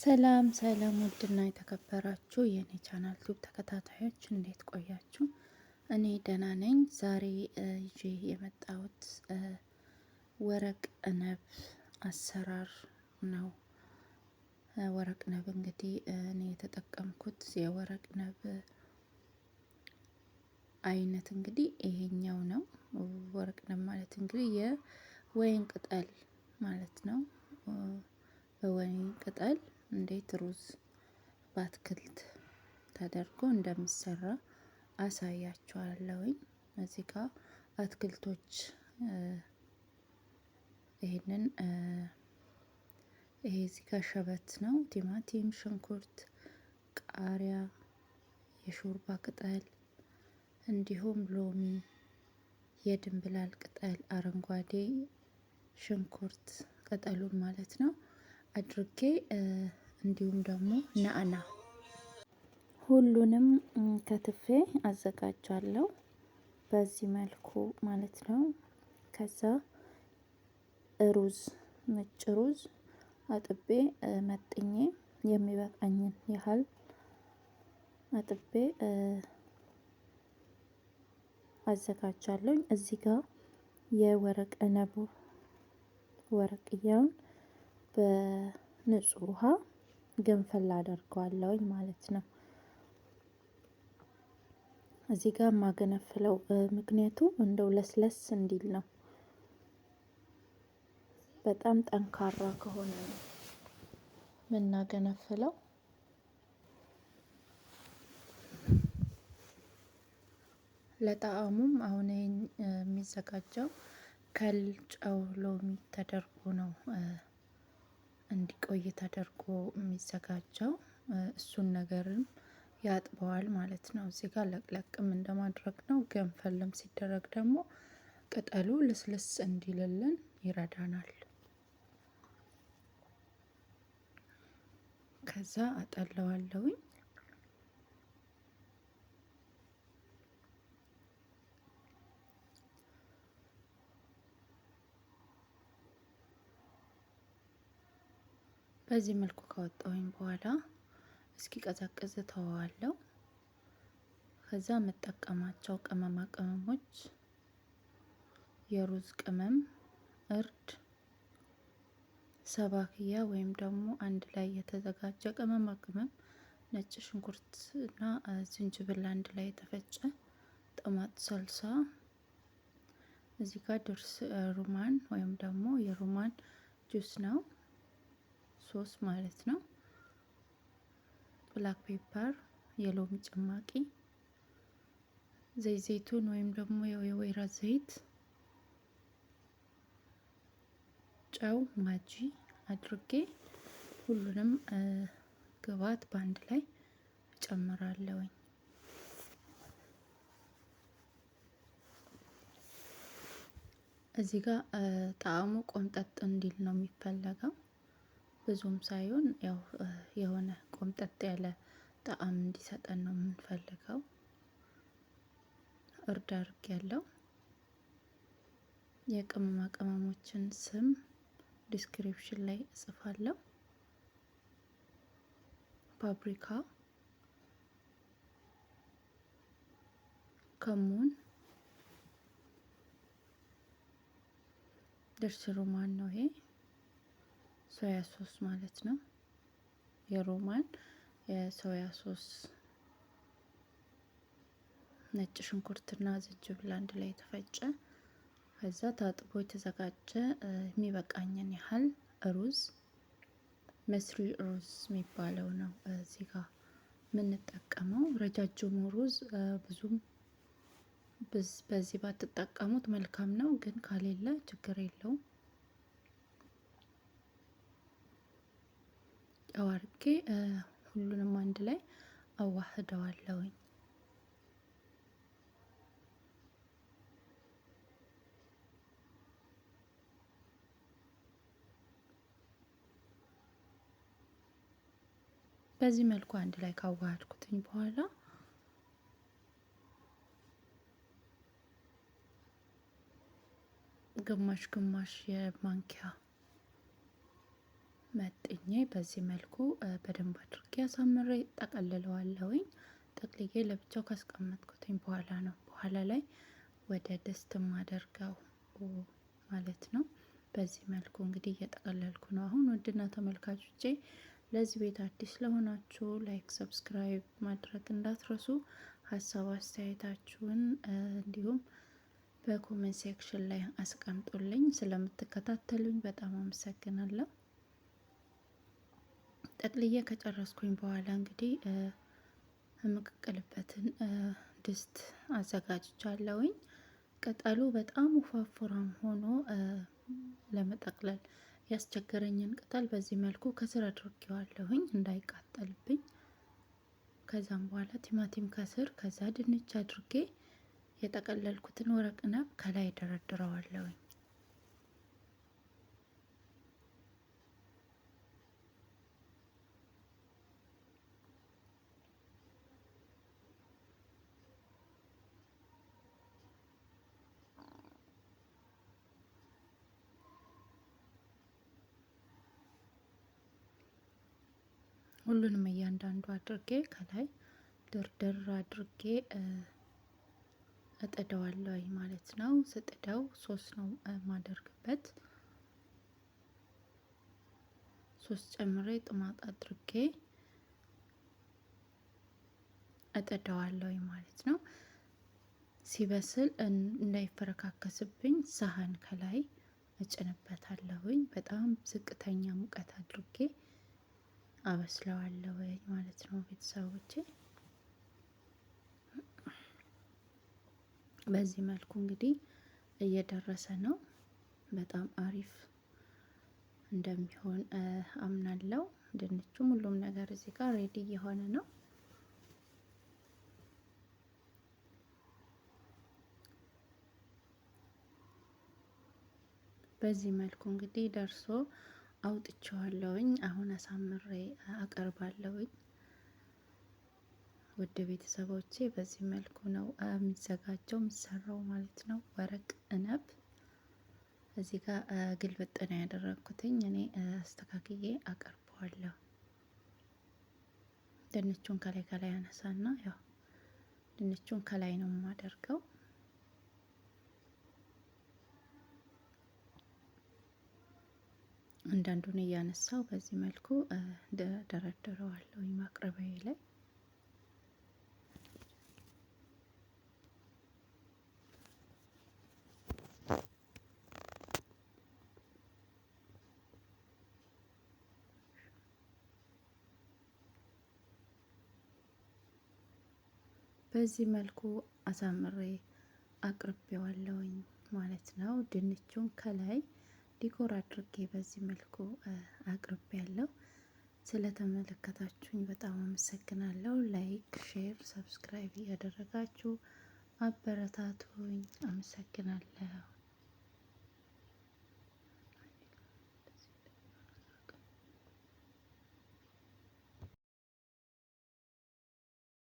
ሰላም ሰላም ውድና የተከበራችሁ የኔ ቻናል ዩቲዩብ ተከታታዮች እንዴት ቆያችሁ? እኔ ደህና ነኝ። ዛሬ ይዤ የመጣሁት ወረቅ ነብ አሰራር ነው። ወረቅ ነብ እንግዲህ እኔ የተጠቀምኩት የወረቅ ነብ አይነት እንግዲህ ይሄኛው ነው። ወረቅ ነብ ማለት እንግዲህ የወይን ቅጠል ማለት ነው። በወይን ቅጠል እንዴት ሩዝ በአትክልት ተደርጎ እንደሚሰራ አሳያችኋለሁኝ። እዚህ ጋር አትክልቶች ይሄንን ይሄ እዚህ ጋር ሸበት ነው። ቲማቲም፣ ሽንኩርት፣ ቃሪያ፣ የሾርባ ቅጠል እንዲሁም ሎሚ፣ የድንብላል ቅጠል፣ አረንጓዴ ሽንኩርት ቅጠሉን ማለት ነው አድርጌ እንዲሁም ደግሞ ናዕና ሁሉንም ከትፌ አዘጋጃለሁ በዚህ መልኩ ማለት ነው። ከዛ ሩዝ ነጭ ሩዝ አጥቤ መጥኜ የሚበቃኝን ያህል አጥቤ አዘጋጃለሁ። እዚህ ጋር የወረቅ ነቡ ወረቅያውን በንጹህ ውሃ ገንፈል አደርገዋለሁኝ ማለት ነው። እዚህ ጋር ማገነፍለው ምክንያቱ እንደው ለስለስ እንዲል ነው። በጣም ጠንካራ ከሆነ ነው ምናገነፍለው። ለጣዕሙም አሁን ይሄን የሚዘጋጀው ከል፣ ጨው፣ ሎሚ ተደርጎ ነው እንዲቆይ ተደርጎ የሚዘጋጀው። እሱን ነገርም ያጥበዋል ማለት ነው። እዚህ ጋር ለቅለቅም እንደማድረግ ነው። ገንፈልም ሲደረግ ደግሞ ቅጠሉ ልስልስ እንዲልልን ይረዳናል። ከዛ አጠለዋለሁኝ። በዚህ መልኩ ካወጣሁኝ በኋላ እስኪ ቀዘቅዝ ተወዋለሁ። ከዛ የምጠቀማቸው ቅመማ ቅመሞች የሩዝ ቅመም፣ እርድ፣ ሰባክያ ወይም ደግሞ አንድ ላይ የተዘጋጀ ቅመማ ቅመም፣ ነጭ ሽንኩርት እና ዝንጅብል አንድ ላይ የተፈጨ፣ ጦማት ሰልሳ፣ እዚህ ጋር ድርስ ሩማን ወይም ደግሞ የሩማን ጁስ ነው፣ ሶስ ማለት ነው። ብላክ ፔፐር፣ የሎሚ ጭማቂ፣ ዘይት ዘይቱን ወይም ደግሞ የወይራ ዘይት፣ ጨው፣ ማጂ አድርጌ ሁሉንም ግብአት በአንድ ላይ እጨምራለሁኝ። እዚህ ጋር ጣዕሙ ቆምጠጥ እንዲል ነው የሚፈለገው። ብዙም ሳይሆን ያው የሆነ ቆምጠጥ ያለ ጣዕም እንዲሰጠን ነው የምንፈልገው። እርድ አድርጌያለሁ። የቅመማ ቅመሞችን ስም ዲስክሪፕሽን ላይ እጽፋለሁ። ፓፕሪካ፣ ከሙን፣ ድርስ ሮማን ነው ይሄ ሶያ ሶስ ማለት ነው። የሮማን የሶያ ሶስ፣ ነጭ ሽንኩርትና ዝንጅብል አንድ ላይ የተፈጨ፣ ከዛ ታጥቦ የተዘጋጀ የሚበቃኝን ያህል ሩዝ፣ መስሪ ሩዝ የሚባለው ነው እዚህ ጋር የምንጠቀመው። ረጃጅሙ ሩዝ ብዙም በዚህ ባትጠቀሙት መልካም ነው፣ ግን ከሌለ ችግር የለውም። ጨው አድርጌ ሁሉንም አንድ ላይ አዋህደዋለሁኝ። በዚህ መልኩ አንድ ላይ ካዋሃድኩትኝ በኋላ ግማሽ ግማሽ የማንኪያ መጥኜ በዚህ መልኩ በደንብ አድርጌ አሳምሬ ጠቀልለዋለሁኝ። ጠቅልዬ ለብቻው ካስቀመጥኩትኝ በኋላ ላይ ወደ ድስት ማደርገው ማለት ነው። በዚህ መልኩ እንግዲህ እየጠቀለልኩ ነው። አሁን ውድና ተመልካቾቼ ለዚህ ቤት አዲስ ለሆናችሁ ላይክ፣ ሰብስክራይብ ማድረግ እንዳትረሱ። ሀሳብ አስተያየታችሁን እንዲሁም በኮሜንት ሴክሽን ላይ አስቀምጡልኝ። ስለምትከታተሉኝ በጣም አመሰግናለሁ። ጠቅልዬ ከጨረስኩኝ በኋላ እንግዲህ የምቀቅልበትን ድስት አዘጋጅቻለሁኝ። ቅጠሉ በጣም ወፋፍራም ሆኖ ለመጠቅለል ያስቸገረኝን ቅጠል በዚህ መልኩ ከስር አድርጌዋለሁኝ እንዳይቃጠልብኝ። ከዛም በኋላ ቲማቲም ከስር፣ ከዛ ድንች አድርጌ የጠቀለልኩትን ወረቅ ነብ ከላይ ደረድረዋለሁኝ። ሁሉንም እያንዳንዱ አድርጌ ከላይ ድርድር አድርጌ እጥደዋለሁ ማለት ነው። ስጥደው ሶስት ነው የማደርግበት። ሶስት ጨምሬ ጥማጥ አድርጌ እጥደዋለሁ ማለት ነው። ሲበስል እንዳይፈረካከስብኝ ሳህን ከላይ እጭንበታለሁኝ። በጣም ዝቅተኛ ሙቀት አድርጌ አበስለዋለሁ ማለት ነው ቤተሰቦቼ። በዚህ መልኩ እንግዲህ እየደረሰ ነው። በጣም አሪፍ እንደሚሆን አምናለሁ። ድንቹም ሁሉም ነገር እዚህ ጋር ሬዲ እየሆነ ነው። በዚህ መልኩ እንግዲህ ደርሶ አውጥቼዋለሁኝ። አሁን አሳምሬ አቀርባለሁኝ። ውድ ቤተሰቦቼ በዚህ መልኩ ነው የሚዘጋጀው የሚሰራው ማለት ነው። ወረቅ ነብ እዚህ ጋር ግልብጥ ነው ያደረኩትኝ እኔ አስተካክዬ አቀርበዋለሁ። ድንቹን ከላይ ከላይ አነሳና ያው ድንቹን ከላይ ነው የማደርገው። አንዳንዱን እያነሳው በዚህ መልኩ ደረድረዋለሁ ማቅረቢያዬ ላይ። በዚህ መልኩ አሳምሬ አቅርቤዋለሁኝ ማለት ነው። ድንቹን ከላይ ዲኮር አድርጌ በዚህ መልኩ አቅርቤያለሁ። ስለተመለከታችሁኝ በጣም አመሰግናለሁ። ላይክ፣ ሼር፣ ሰብስክራይብ እያደረጋችሁ አበረታቱኝ። አመሰግናለሁ።